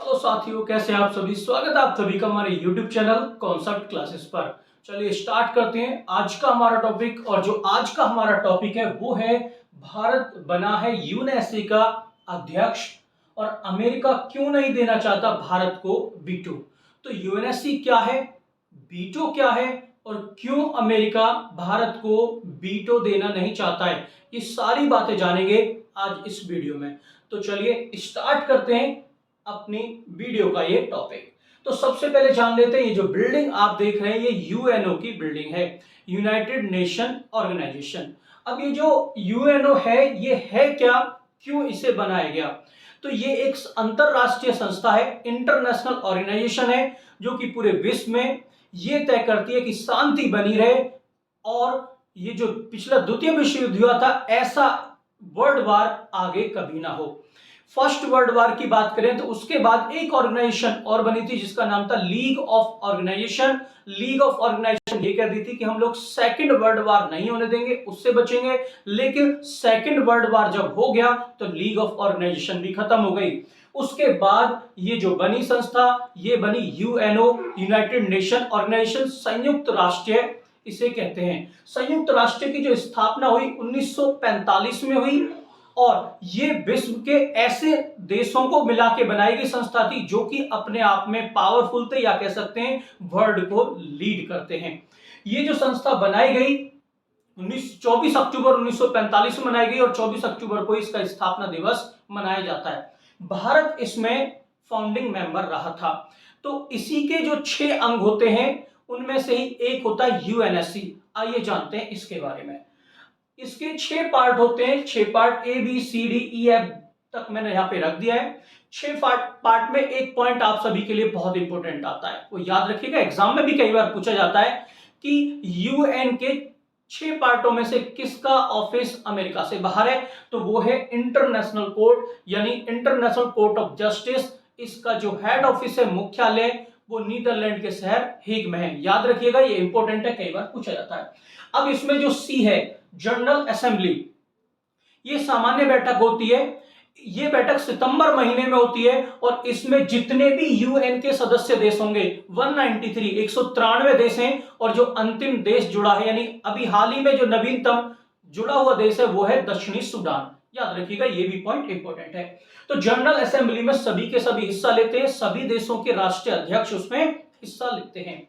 Hello साथियों, कैसे हैं आप सभी। स्वागत है आप सभी का हमारे YouTube चैनल कॉन्सेप्ट क्लासेस पर। चलिए स्टार्ट करते हैं आज का हमारा टॉपिक। और जो आज का हमारा टॉपिक है वो है भारत बना है यूएनएससी का अध्यक्ष और अमेरिका क्यों नहीं देना चाहता भारत को वीटो। तो यूएनएससी क्या है, वीटो क्या है और क्यों अमेरिका भारत को वीटो देना नहीं चाहता है, ये सारी बातें जानेंगे आज इस वीडियो में। तो चलिए स्टार्ट करते हैं अपनी वीडियो का ये टॉपिक। तो सबसे पहले जान लेते हैं, ये जो बिल्डिंग आप देख रहे हैं ये यूएनओ की बिल्डिंग है, यूनाइटेड नेशन ऑर्गेनाइजेशन। अब ये जो यूएनओ है ये है क्या, क्यों इसे बनाया गया। तो ये एक अंतरराष्ट्रीय संस्था है, इंटरनेशनल ऑर्गेनाइजेशन है, जो कि पूरे विश्व में ये तय करती है कि शांति बनी रहे। और ये जो पिछला द्वितीय विश्व युद्ध हुआ था, ऐसा वर्ल्ड वार आगे कभी ना हो। फर्स्ट वर्ल्ड वार की बात करें तो उसके बाद एक ऑर्गेनाइजेशन और बनी थी जिसका नाम था League of Organization. League of Organization ये कह दी थी कि हम लोग सेकंड वर्ल्ड वार नहीं होने देंगे, उससे बचेंगे। लेकिन सेकंड वर्ल्ड वार जब हो गया तो लीग ऑफ ऑर्गेनाइजेशन भी खत्म हो गई। उसके बाद ये जो बनी संस्था ये बनी यूएनओ, यूनाइटेड नेशन ऑर्गेनाइजेशन, संयुक्त राष्ट्र इसे कहते हैं। संयुक्त राष्ट्र की जो स्थापना हुई 1945 में हुई और ये विश्व के ऐसे देशों को मिला के बनाई गई संस्था थी जो कि अपने आप में पावरफुल थे, या कह सकते हैं वर्ल्ड को लीड करते हैं। ये जो संस्था बनाई गई 24 अक्टूबर 1945 में बनाई गई और 24 अक्टूबर को इसका स्थापना दिवस मनाया जाता है। भारत इसमें फाउंडिंग मेंबर रहा था। तो इसी के जो 6 अंग होते हैं उनमें से ही एक होता है यूएनएससी। आइए जानते हैं इसके बारे में। इसके 6 पार्ट होते हैं, 6 पार्ट ABCDEF तक मैंने यहां पे रख दिया है। 6 पार्ट में एक पॉइंट आप सभी के लिए बहुत इंपॉर्टेंट आता है, वो याद रखिएगा, एग्जाम में भी कई बार पूछा जाता है कि यूएन के 6 पार्टों में से किसका ऑफिस अमेरिका से बाहर है। तो वो है इंटरनेशनल कोर्ट, यानी इंटरनेशनल कोर्ट ऑफ जस्टिस। इसका जो हेड ऑफिस है, मुख्यालय, वो नीदरलैंड के शहर हेग में है। याद रखिएगा, ये इंपॉर्टेंट है, कई बार पूछा जाता है। अब इसमें जो सी है, जनरल असेंबली, ये सामान्य बैठक होती है। ये बैठक सितंबर महीने में होती है और इसमें जितने भी यूएन के सदस्य देश होंगे 193 193 देश हैं। और जो अंतिम देश जुड़ा है, यानी अभी हाल ही में जो नवीनतम जुड़ा हुआ देश है वो है दक्षिणी सूडान। याद रखिएगा, ये भी पॉइंट इंपॉर्टेंट है। तो जनरल असेंबली में सभी के सभी हिस्सा लेते हैं, सभी देशों के राष्ट्रीय अध्यक्ष उसमें हिस्सा लेते हैं।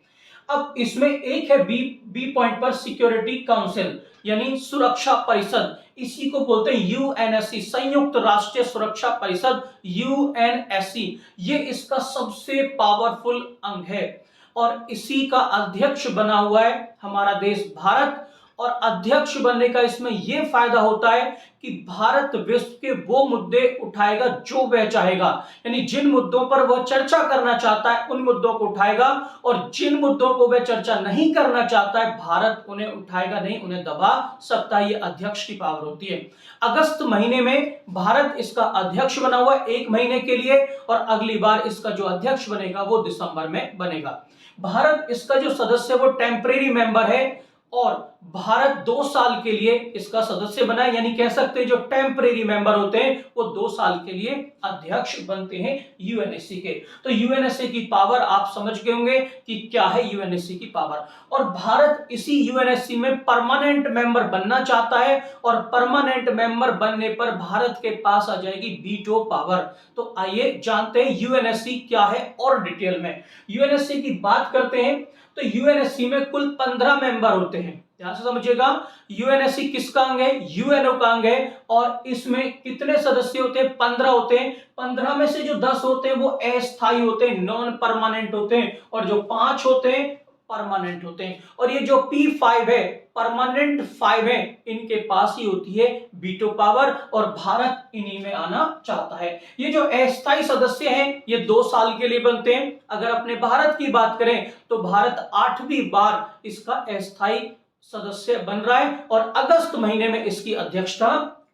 अब इसमें एक है बी पॉइंट पर सिक्योरिटी काउंसिल, यानी सुरक्षा परिषद। इसी को बोलते हैं यूएनएससी, संयुक्त राष्ट्रीय सुरक्षा परिषद, यूएनएससी। ये इसका सबसे पावरफुल अंग है और इसी का अध्यक्ष बना हुआ है हमारा देश भारत। और अध्यक्ष बनने का इसमें यह फायदा होता है कि भारत विश्व के वो मुद्दे उठाएगा जो वह चाहेगा, यानी जिन मुद्दों पर वह चर्चा करना चाहता है उन मुद्दों को उठाएगा, और जिन मुद्दों को वह चर्चा नहीं करना चाहता है भारत उन्हें उठाएगा नहीं, उन्हें दबा सकता है। ये अध्यक्ष की पावर होती है। अगस्त महीने में भारत इसका अध्यक्ष बना हुआ है 1 महीने के लिए, और अगली बार इसका जो अध्यक्ष बनेगा वो दिसंबर में बनेगा। भारत इसका जो सदस्य वो टेम्परेरी मेंबर है और भारत 2 साल के लिए इसका सदस्य बना है, यानी कह सकते हैं जो टेम्परेरी मेंबर होते हैं वो 2 साल के लिए अध्यक्ष बनते हैं यूएनएससी के। तो यूएनएससी की पावर आप समझ गए होंगे कि क्या है यूएनएससी की पावर। और भारत इसी यूएनएससी में परमानेंट मेंबर बनना चाहता है और परमानेंट मेंबर बनने पर भारत के पास आ जाएगी वीटो पावर। तो आइए जानते हैं यूएनएससी क्या है और डिटेल में। यूएनएससी की बात करते हैं तो यूएनएससी में कुल 15 मेंबर होते हैं। ध्यान से समझिएगा, यूएनएससी किसका अंग है, यूएनओ का अंग है। और इसमें कितने सदस्य होते हैं, 15 होते हैं। 15 में से जो 10 होते हैं वो अस्थायी होते हैं, नॉन परमानेंट होते हैं, और जो 5 होते हैं परमानेंट होते हैं। और ये जो P5 है, परमानेंट 5 है, इनके पास ही होती है वीटो पावर और भारत इन्हीं में आना चाहता है। ये जो अस्थायी सदस्य हैं ये 2 साल के लिए बनते हैं। अगर अपने भारत की बात करें तो भारत 8वीं बार इसका अस्थायी सदस्य बन रहा है और अगस्त महीने में इसकी अध्यक्षता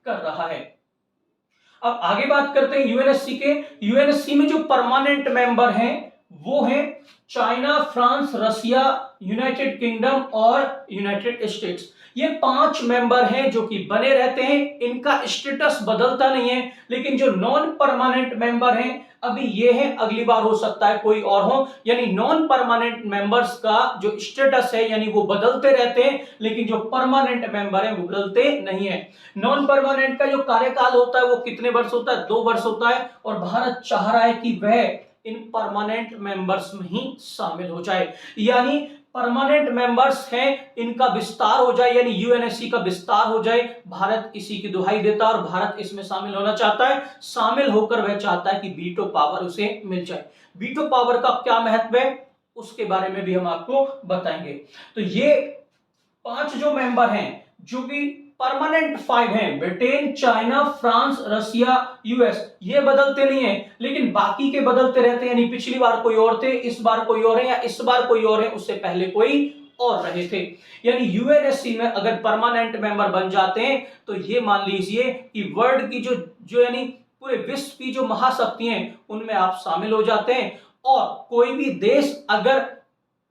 कर रहा है। अब आगे बात करते हैं यूएनएससी के। यूएनएससी में जो परमानेंट मेंबर हैं वो हैं चाइना, फ्रांस, रसिया, यूनाइटेड किंगडम और यूनाइटेड स्टेट्स। ये 5 मेंबर हैं जो कि बने रहते हैं, इनका स्टेटस बदलता नहीं है। लेकिन जो नॉन परमानेंट मेंबर हैं अभी ये है, अगली बार हो सकता है कोई और हो। यानी नॉन परमानेंट मेंबर्स का जो स्टेटस है यानी वो बदलते रहते हैं, लेकिन जो परमानेंट मेंबर हैं वो बदलते नहीं है। नॉन परमानेंट का जो कार्यकाल होता है वो कितने वर्ष होता है? 2 वर्ष होता है। और भारत चाह रहा है कि वह इन परमानेंट मेंबर्स में ही शामिल हो जाए, यानी परमानेंट मेंबर्स हैं इनका विस्तार हो जाए, यानी यूएनएससी का विस्तार हो जाए। भारत इसी की दुहाई देता है और भारत इसमें शामिल होना चाहता है। शामिल होकर वह चाहता है कि वीटो पावर उसे मिल जाए। वीटो पावर का क्या महत्व है उसके बारे में भी हम आपको बताएंगे। तो ये 5 जो मेंबर हैं जो कि परमानेंट 5 हैं, Britain, China, France, Russia, US, ये बदलते नहीं है, लेकिन बाकी के बदलते रहते हैं। यानी पिछली बार कोई और थे, इस बार कोई और है, या इस बार कोई और है, उससे पहले कोई और रहे थे। यानी यूएनएससी में अगर परमानेंट मेंबर बन जाते हैं तो ये मान लीजिए कि वर्ल्ड की जो जो यानी पूरे विश्व की जो महाशक्ति हैं उनमें आप शामिल हो जाते हैं। और कोई भी देश अगर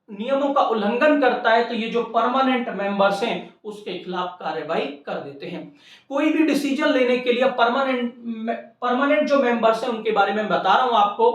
नियमों का उल्लंघन करता है तो ये जो परमानेंट मेंबर्स हैं उसके खिलाफ कार्रवाई कर देते हैं। कोई भी डिसीजन लेने के लिए परमानेंट जो मेंबर्स हैं उनके बारे में बता रहा हूं आपको।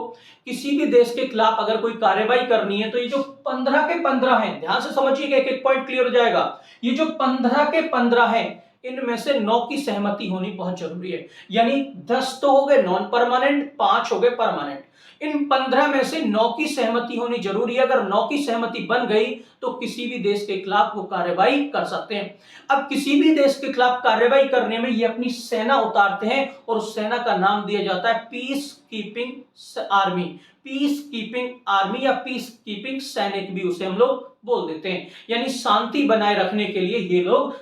किसी भी देश के खिलाफ अगर कोई कार्रवाई करनी है तो ये जो 15 के 15 हैं, ध्यान से समझिएगा, एक एक पॉइंट क्लियर हो जाएगा। ये जो 15 के 15 हैं इनमें से 9 की सहमति होनी बहुत जरूरी है। यानी 10 तो हो गए नॉन परमानेंट, 5 हो गए परमानेंट। इन 15 में से 9 की सहमति होनी जरूरी है। अगर 9 की सहमति बन गई तो किसी भी देश के खिलाफ वो कार्रवाई कर सकते हैं। अब किसी भी देश के खिलाफ कार्रवाई करने में ये अपनी सेना उतारते हैं और उस सेना का नाम दिया जाता है peace keeping army. Peace keeping army या पीस कीपिंग सैनिक भी उसे हम लोग बोल देते हैं। यानी शांति बनाए रखने के लिए ये लोग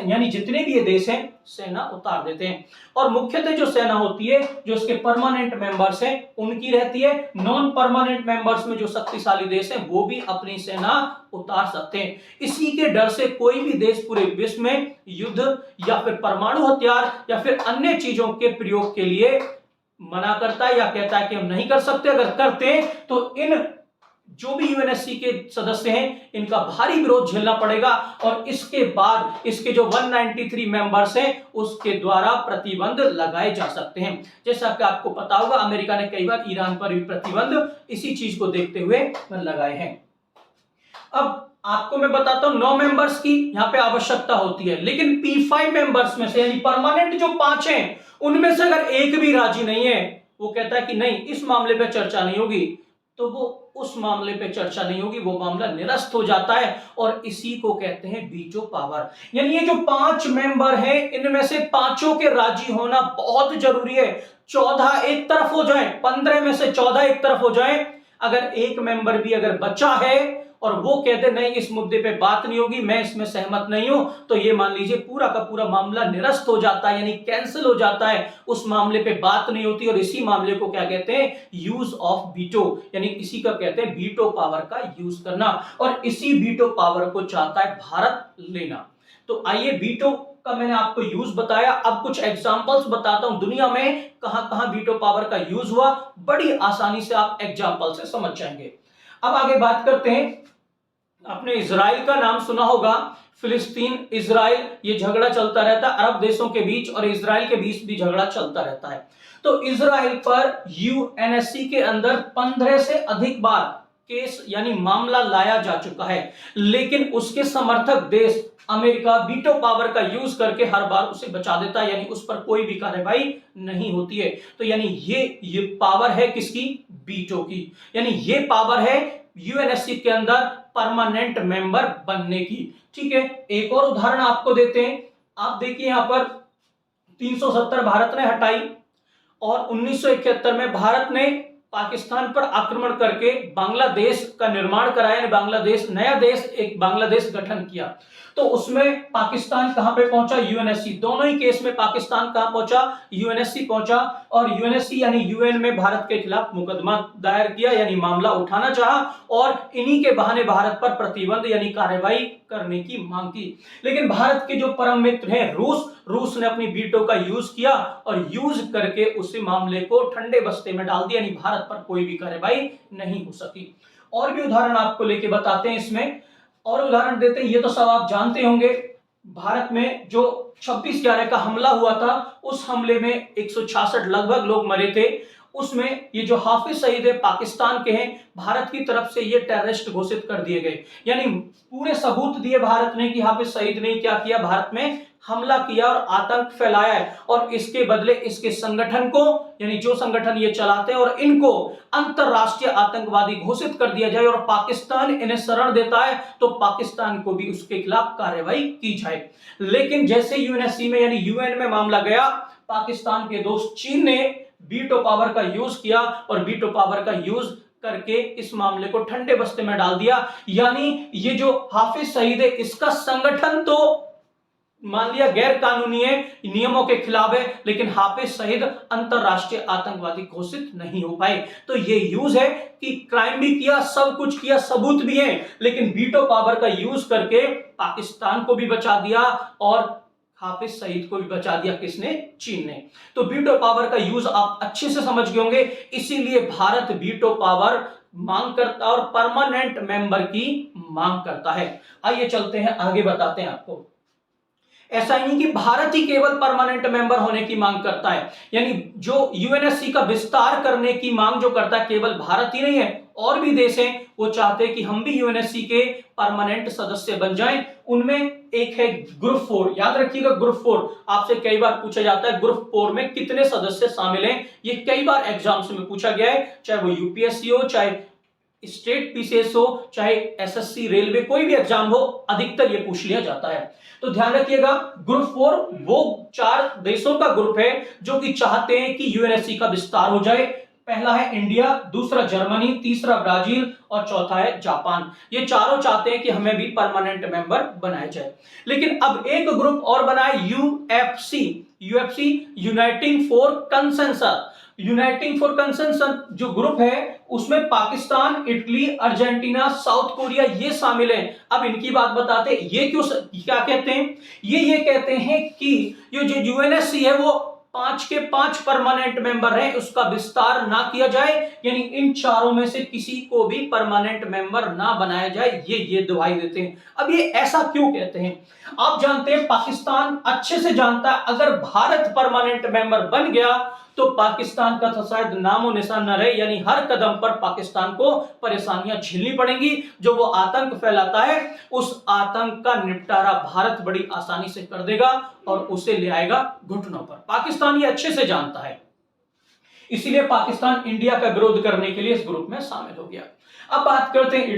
यानी जितने भी ये देश हैं सेना उतार देते हैं। और मुख्यतः जो सेना होती है जो इसके परमानेंट मेंबर्स हैं उनकी रहती है। नॉन परमानेंट मेंबर्स में जो शक्तिशाली देश हैं वो भी अपनी सेना उतार सकते हैं। इसी के डर से कोई भी देश पूरे विश्व में युद्ध या फिर परमाणु हथियार या फिर अन्य चीजों के प्रयोग के लिए मना करता है या कहता है कि हम नहीं कर सकते। अगर करते हैं तो इन जो भी यूएनएससी के सदस्य हैं इनका भारी विरोध झेलना पड़ेगा। और इसके बाद इसके जो 193 मेंबर्स हैं उसके द्वारा प्रतिबंध लगाए जा सकते हैं। जैसा कि आपको पता होगा अमेरिका ने कई बार ईरान पर भी प्रतिबंध इसी चीज को देखते हुए लगाए हैं। अब आपको मैं बताता हूं 9 मेंबर्स की यहां पे आवश्यकता होती है, लेकिन P5 मेंबर्स में से यानी परमानेंट जो 5 हैं उनमें से अगर एक भी राजी नहीं है, वो कहता है कि नहीं इस मामले पे चर्चा नहीं होगी, तो वो उस मामले पे चर्चा नहीं होगी, वो मामला निरस्त हो जाता है। और इसी को कहते हैं वीटो पावर। यानी ये जो 5 मेंबर हैं इनमें से 5 के राजी होना बहुत जरूरी है। 14 एक तरफ हो जाए, 15 में से 14 एक तरफ हो जाए। अगर एक मेंबर भी अगर बचा है और वो कहते नहीं इस मुद्दे पे बात नहीं होगी, मैं इसमें सहमत नहीं हूं, तो ये मान लीजिए पूरा का पूरा मामला निरस्त हो जाता है, यानी कैंसिल हो जाता है। उस मामले पे बात नहीं होती। और इसी मामले को क्या कहते हैं? यूज ऑफ वीटो, यानी इसी का कहते हैं वीटो पावर का यूज करना। और इसी वीटो पावर को चाहता है भारत लेना। तो आइए वीटो का मैंने आपको यूज बताया, अब कुछ एग्जांपल्स बताता हूं दुनिया में कहां-कहां वीटो पावर का यूज हुआ। बड़ी आसानी से आप एग्जांपल से समझ जाएंगे। अब आगे बात करते हैं। आपने इजराइल का नाम सुना होगा। फिलिस्तीन इजराइल ये झगड़ा चलता रहता है, अरब देशों के बीच और इजराइल के बीच भी झगड़ा चलता रहता है। तो इजराइल पर यूएनएससी के अंदर 15 से अधिक बार केस यानी मामला लाया जा चुका है, लेकिन उसके समर्थक देश अमेरिका वीटो पावर का यूज करके हर बार उसे बचा देता है, यानी उस पर कोई भी कार्रवाई नहीं होती है। तो यानी ये पावर है किसकी? वीटो की। यानी ये पावर है यूएनएससी के अंदर परमानेंट मेंबर बनने की। ठीक है, एक और उदाहरण आपको देते हैं। आप देखिए यहां पर 370 भारत ने हटाई और 1971 में भारत ने पाकिस्तान पर आक्रमण करके बांग्लादेश का निर्माण कराया, बांग्लादेश नया देश, एक बांग्लादेश गठन किया। तो उसमें पाकिस्तान कहां पे पहुंचा? यूएनएससी। दोनों ही केस में पाकिस्तान कहां पहुंचा? यूएनएससी पहुंचा। और यूएनएससी यानी यूएन में भारत के खिलाफ मुकदमा दायर किया, यानी मामला उठाना चाहा और इन्हीं के बहाने भारत पर प्रतिबंध यानी कार्रवाई करने की मांग की। लेकिन भारत के जो परम मित्र हैं रूस ने अपनी वीटो का यूज किया और यूज करके उसी मामले को ठंडे बस्ते में डाल दिया, यानी भारत पर कोई भी कार्रवाई नहीं हो सकी। और भी उदाहरण आपको लेके बताते हैं इसमें, और उदाहरण देते हैं। ये तो सब आप जानते होंगे। भारत में जो 26/11 का हमला हुआ था, उस हमले में 166 लगभग लोग मरे थे। उसमें ये जो हाफिज सईद है पाकिस्तान के हैं, भारत की तरफ से ये टेररिस्ट घोषित कर दिए गए। यानी पूरे सबूत दिए भारत ने कि हाफिज सईद ने क्या किया, भारत में हमला किया और आतंक फैलाया है, और इसके बदले इसके संगठन को, यानी जो संगठन ये चलाते हैं, और इनको अंतरराष्ट्रीय आतंकवादी घोषित कर दिया जाए, और पाकिस्तान इन्हें शरण देता है तो पाकिस्तान को भी उसके खिलाफ कार्रवाई की जाए। लेकिन जैसे यूएनएससी में यानी यूएन में मामला गया, पाकिस्तान के दोस्त चीन ने वीटो पावर का यूज किया, और वीटो पावर का यूज करके इस मामले को ठंडे बस्ते में डाल दिया। यानी ये जो हाफिज सईद है, इसका संगठन तो मान लिया गैर कानूनी है, नियमों के खिलाफ है, लेकिन हाफिज सईद अंतरराष्ट्रीय आतंकवादी घोषित नहीं हो पाए। तो ये यूज है कि क्राइम भी किया, सब कुछ किया, सबूत भी है, लेकिन वीटो पावर का यूज करके पाकिस्तान को भी बचा दिया और हाफिज सईद को भी बचा दिया। किसने? चीन ने। तो वीटो पावर का यूज आप अच्छे से समझ गए होंगे, इसीलिए भारत वीटो पावर मांग करता और परमानेंट मेंबर की मांग करता है। आइए चलते हैं आगे, बताते हैं आपको। ऐसा ही नहीं कि भारत ही केवल परमानेंट मेंबर होने की मांग करता है, यानी जो यूएनएससी का विस्तार करने की मांग जो करता है, केवल भारत ही नहीं है, और भी देश हैं वो चाहते हैं कि हम भी यूएनएससी के परमानेंट सदस्य बन जाएं। उनमें एक है ग्रुप 4, याद रखिएगा ग्रुप 4 आपसे कई बार पूछा जाता है, ग्रुप 4 में कितने सदस्य शामिल हैं, ये कई बार एग्जाम्स में पूछा गया है, चाहे वो यूपीएससी हो, चाहे स्टेट पीसीएस हो, चाहे एसएससी, रेलवे, कोई भी एग्जाम हो, अधिकतर ये पूछ लिया जाता है। तो ध्यान रखिएगा, ग्रुप 4 वो 4 देशों का ग्रुप है जो कि चाहते हैं कि यूएनएससी का विस्तार हो जाए। पहला है इंडिया, दूसरा जर्मनी, तीसरा ब्राजील और चौथा है जापान। ये चारों चाहते हैं कि हमें भी परमानेंट मेंबर बनाया जाए। लेकिन अब एक ग्रुप और बना है, UFC, uniting for consensus. Uniting for consensus जो ग्रुप है, उसमें Pakistan, Italy, Argentina, south Korea ये शामिल हैं। अब इनकी बात बताते हैं, ये क्या कहते हैं, ये कहते हैं कि ये जो यूएनएससी है वो 5 के 5 परमानेंट मेंबर हैं, उसका विस्तार ना किया जाए, यानी इन चारों में से किसी को भी परमानेंट मेंबर ना बनाया जाए, ये दुहाई देते हैं। अब ये ऐसा क्यों कहते हैं? आप जानते हैं, पाकिस्तान अच्छे से जानता है, अगर भारत परमानेंट मेंबर बन गया तो पाकिस्तान का तो शायद नामो निशान न रहे, यानी हर कदम पर पाकिस्तान को परेशानियां झेलनी पड़ेंगी। जो वो आतंक फैलाता है, उस आतंक का निपटारा भारत बड़ी आसानी से कर देगा और उसे ले आएगा घुटनों पर। पाकिस्तान ये अच्छे से जानता है, इसीलिए पाकिस्तान इंडिया का विरोध करने के लिए इस ग्रुप में शामिल हो गया। अब बात करते हैं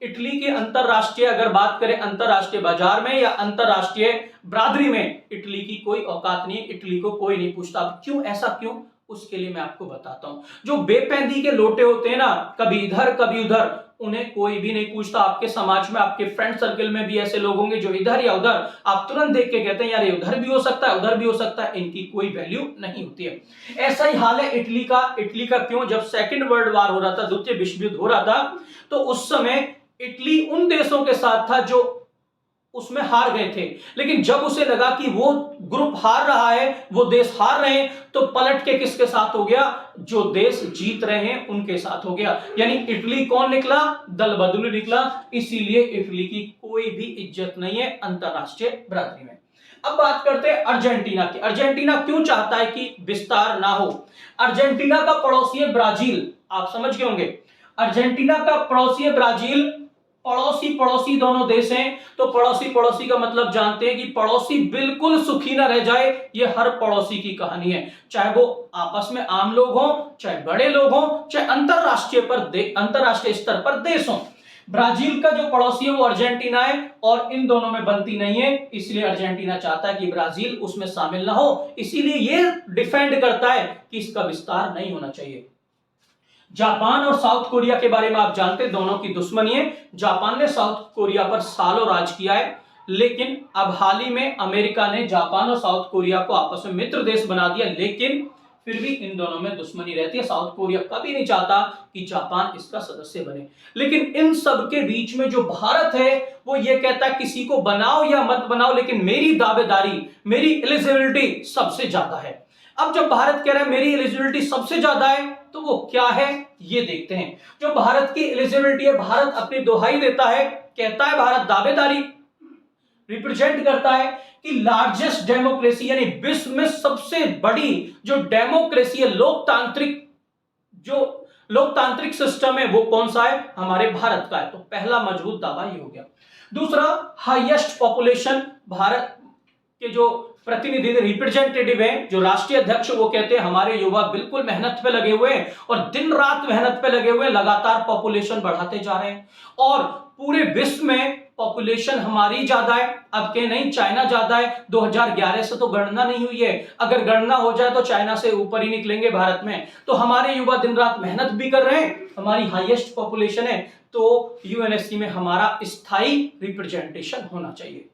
इटली की अंतरराष्ट्रीय, अगर बात करें अंतरराष्ट्रीय बाजार में या अंतरराष्ट्रीय बरादरी में, इटली की कोई औकात नहीं, इटली को कोई नहीं पूछता। क्यों, ऐसा क्यों? उसके लिए मैं आपको बताता हूं। जो बेपैंदी के लोटे होते हैं ना, कभी इधर कभी उधर, उन्हें कोई भी नहीं पूछता। आपके समाज में, आपके फ्रेंड सर्कल में भी ऐसे लोग होंगे जो इधर या उधर, आप तुरंत देख के कहते हैं यार ये उधर भी हो सकता है, उधर भी हो सकता है, इनकी कोई वैल्यू नहीं होती है। ऐसा ही हाल है इटली का क्यों? जब सेकंड वर्ल्ड वॉर हो रहा था, द्वितीय विश्व युद्ध हो रहा था, तो उस समय इटली उन देशों के साथ था जो उसमें हार गए थे। लेकिन जब उसे लगा कि वो ग्रुप हार रहा है, वो देश हार रहे हैं, तो पलट के किसके साथ हो गया? जो देश जीत रहे हैं उनके साथ हो गया। यानी इटली कौन निकला? दल बदलू निकला। इसीलिए इटली की कोई भी इज्जत नहीं है अंतरराष्ट्रीय बरादरी में। अब बात करते हैं अर्जेंटीना की। अर्जेंटीना क्यों चाहता है कि विस्तार ना हो? अर्जेंटीना का पड़ोसी है ब्राजील, आप समझ गए होंगे। अर्जेंटीना का पड़ोसी है ब्राजील, पड़ोसी दोनों देश हैं। तो पड़ोसी का मतलब जानते हैं कि पड़ोसी बिल्कुल सुखी ना रह जाए, ये हर पड़ोसी की कहानी है। चाहे वो आपस में आम लोग हों, चाहे बड़े लोग हों, चाहे अंतरराष्ट्रीय स्तर पर देश हों। ब्राजील का जो पड़ोसी है वो अर्जेंटीना है, और इन दोनों में बनती नहीं है, इसलिए अर्जेंटीना चाहता है कि ब्राजील उसमें शामिल ना हो। इसीलिए ये डिफेंड करता है कि इसका विस्तार नहीं होना चाहिए। जापान और साउथ कोरिया के बारे में आप जानते हैं, दोनों की दुश्मनी है। जापान ने साउथ कोरिया पर सालों राज किया है, लेकिन अब हाल ही में अमेरिका ने जापान और साउथ कोरिया को आपस में मित्र देश बना दिया, लेकिन फिर भी इन दोनों में दुश्मनी रहती है। साउथ कोरिया कभी नहीं चाहता कि जापान इसका सदस्य बने। लेकिन इन सब के बीच में जो भारत है, वो ये कहता है किसी को बनाओ या मत बनाओ, लेकिन मेरी दावेदारी, मेरी एलिजिबिलिटी सबसे ज्यादा है। अब जब भारत कह रहा है मेरी एलिजिबिलिटी सबसे ज्यादा है, तो वो क्या है ये देखते हैं। जो भारत की एलिजिबिलिटी है, भारत अपनी दुहाई देता है, कहता है भारत दावेदारी, रिप्रेजेंट करता है कि लार्जेस्ट डेमोक्रेसी यानी विश्व में सबसे बड़ी जो डेमोक्रेसी है, लोकतांत्रिक सिस्टम है, वो कौन सा है? हमारे भारत का है। तो पहला मजबूत दावा ये हो गया। दूसरा, हाईएस्ट पॉपुलेशन, भारत के जो प्रतिनिधि रिप्रेजेंटेटिव हैं, जो राष्ट्रीय अध्यक्ष, वो कहते हैं हमारे युवा बिल्कुल मेहनत पे लगे हुए हैं और दिन रात मेहनत पे लगे हुए हैं, लगातार पॉपुलेशन बढ़ाते जा रहे हैं और पूरे विश्व में पॉपुलेशन हमारी ज्यादा है। अब के नहीं, चाइना ज्यादा है। 2011 से तो गणना नहीं हुई है, अगर गणना हो जाए तो चाइना से ऊपर ही निकलेंगे भारत में। तो हमारे युवा दिन रात मेहनत भी कर रहे हैं, हमारी हाईएस्ट पॉपुलेशन है, तो यूएनएससी में हमारा स्थायी रिप्रेजेंटेशन होना चाहिए।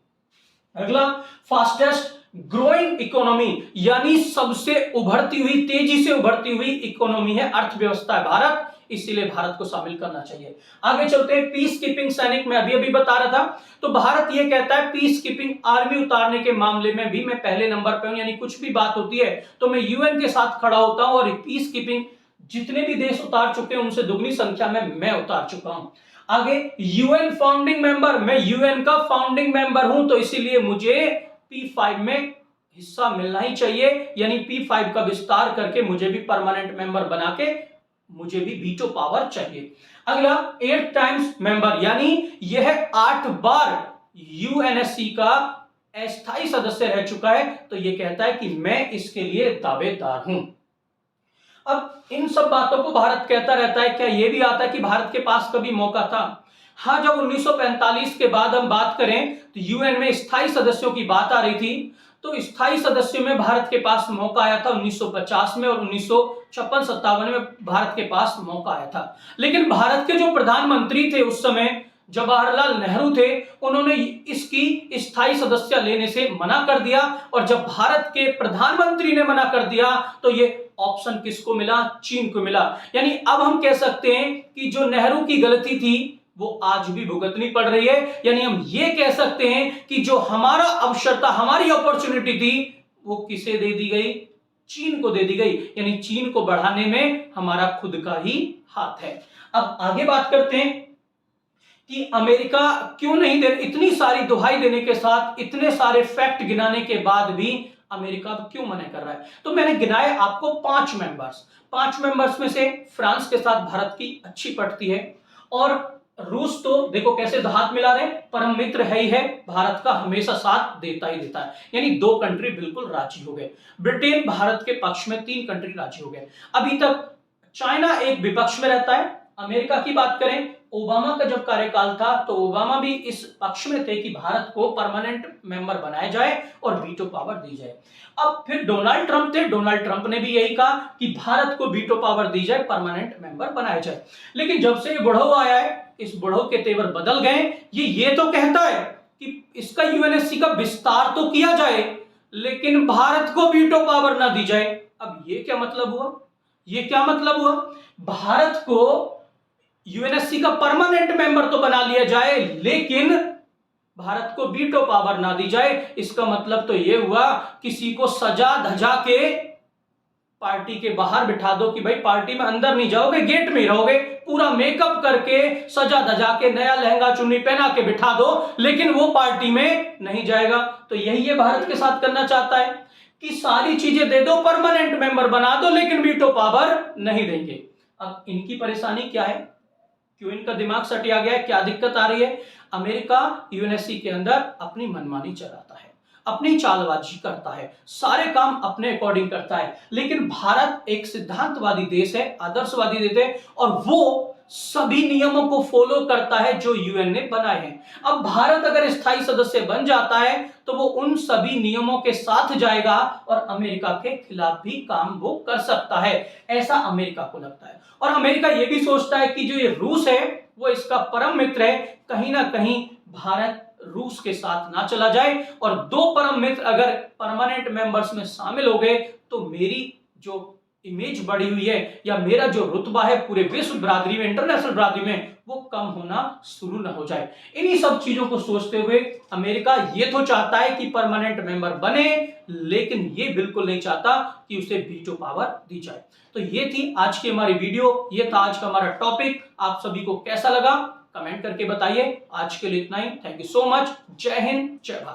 अगला, फास्टेस्ट ग्रोइंग इकोनॉमी यानी सबसे उभरती हुई, तेजी से उभरती हुई इकोनॉमी है, अर्थव्यवस्था है भारत, इसीलिए भारत को शामिल करना चाहिए। आगे चलते हैं, पीस कीपिंग सैनिक, मैं अभी बता रहा था। तो भारत ये कहता है पीस कीपिंग आर्मी उतारने के मामले में भी मैं पहले नंबर पे हूं, यानी कुछ भी बात होती है तो मैं यूएन के साथ खड़ा होता हूं और पीस कीपिंग जितने भी देश उतार चुके हैं उनसे दुगनी संख्या में मैं उतार चुका हूं। आगे, यूएन फाउंडिंग मेंबर, मैं यूएन का फाउंडिंग मेंबर हूं, तो इसीलिए मुझे P5 में हिस्सा मिलना ही चाहिए, यानी P5 का विस्तार करके मुझे भी परमानेंट मेंबर बना के मुझे भी वीटो पावर चाहिए। अगला, 8 टाइम्स मेंबर, यानी यह 8 बार यूएनएससी का अस्थायी सदस्य रह चुका है, तो यह कहता है कि मैं इसके लिए दावेदार हूं। अब इन सब बातों को भारत कहता रहता है, क्या यह भी आता है कि भारत के पास कभी मौका था? हाँ, जब 1945 के बाद हम बात करें तो यूएन में स्थायी सदस्यों की बात आ रही थी, तो स्थायी सदस्यों में भारत के पास मौका आया था 1950 में और 1956-57 में भारत के पास मौका आया था। लेकिन भारत के जो प्रधानमंत्री थे उस समय, जवाहरलाल नेहरू थे, उन्होंने इसकी स्थायी सदस्य लेने से मना कर दिया और जब भारत के प्रधानमंत्री ने मना कर दिया तो ये ऑप्शन किसको मिला? चीन को मिला। यानी अब हम कह सकते हैं कि जो नेहरू की गलती थी वो आज भी भुगतनी पड़ रही है, यानी हम ये कह सकते हैं कि जो हमारा अवसर था, हमारी अपॉर्चुनिटी थी, वो किसे दे दी गई? चीन को दे दी गई, यानी चीन को बढ़ाने में हमारा खुद का ही हाथ है। अब आगे बात करते हैं कि अमेरिका क्यों नहीं दे, इतनी सारी दुहाई देने के साथ, इतने सारे फैक्ट गिनाने के बाद भी अमेरिका क्यों मना कर रहा है? तो मैंने गिनाए आपको 5 मेंबर्स में से फ्रांस के साथ भारत की अच्छी पड़ती है और रूस तो देखो कैसे हाथ मिला रहे, परम मित्र है ही है, भारत का हमेशा साथ देता ही देता है, यानी 2 कंट्री बिल्कुल राजी हो गए। ब्रिटेन भारत के पक्ष में 3 कंट्री राजी हो गए। अभी तक चाइना एक विपक्ष में रहता है। अमेरिका की बात करें, ओबामा का जब कार्यकाल था तो ओबामा भी इस पक्ष में थे कि भारत को परमानेंट मेंबर बनाया जाए और वीटो पावर दी जाए। अब फिर डोनाल्ड ट्रंप थे, डोनाल्ड ट्रंप ने भी यही कहा कि भारत को वीटो पावर दी जाए, परमानेंट मेंबर बनाया जाए। लेकिन जब से ये बुढ़ऊ आया है, इस बुढ़ऊ के तेवर बदल गए। ये तो कहता है कि इसका यूएनएससी का विस्तार तो किया जाए लेकिन भारत को वीटो पावर ना दी जाए। अब ये क्या मतलब हुआ? भारत को यूएनएससी का परमानेंट मेंबर तो बना लिया जाए लेकिन भारत को वीटो पावर ना दी जाए। इसका मतलब तो यह हुआ किसी को सजा धजा के पार्टी के बाहर बिठा दो कि भाई पार्टी में अंदर नहीं जाओगे, गेट में ही रहोगे, पूरा मेकअप करके सजा धजा के नया लहंगा चुन्नी पहना के बिठा दो लेकिन वो पार्टी में नहीं जाएगा। तो यही ये भारत के साथ करना चाहता है कि सारी चीजें दे दो, परमानेंट मेंबर बना दो लेकिन वीटो पावर नहीं देंगे। अब इनकी परेशानी क्या है? क्यों इनका दिमाग सटिया गया है? क्या दिक्कत आ रही है? अमेरिका यूएनएससी के अंदर अपनी मनमानी चलाता है, अपनी चालबाजी करता है, सारे काम अपने अकॉर्डिंग करता है। लेकिन भारत एक सिद्धांतवादी देश है, आदर्शवादी देश है और वो सभी नियमों को फॉलो करता है जो यूएन ने बनाए हैं। अब भारत अगर स्थायी सदस्य बन जाता है तो वो उन सभी नियमों के साथ जाएगा और अमेरिका के खिलाफ भी काम वो कर सकता है, ऐसा अमेरिका को लगता है। और अमेरिका ये भी सोचता है कि जो ये रूस है वो इसका परम मित्र है, कहीं ना कहीं भारत रूस के साथ ना चला जाए और 2 परम मित्र अगर परमानेंट मेंबर्स में शामिल हो गए तो मेरी जो इमेज बढ़ी हुई है या मेरा जो रुतबा है पूरे विश्व बिरादरी में, इंटरनेशनल बिरादरी में, वो कम होना शुरू ना हो जाए। इन्हीं सब चीजों को सोचते हुए अमेरिका ये तो चाहता है कि परमानेंट मेंबर बने लेकिन ये बिल्कुल नहीं चाहता कि उसे वीटो पावर दी जाए। तो ये थी आज की हमारी वीडियो, ये था आज का हमारा टॉपिक। आप सभी को कैसा लगा कमेंट करके बताइए। आज के लिए इतना ही। Thank you so much. जय हिंद, जय भारत।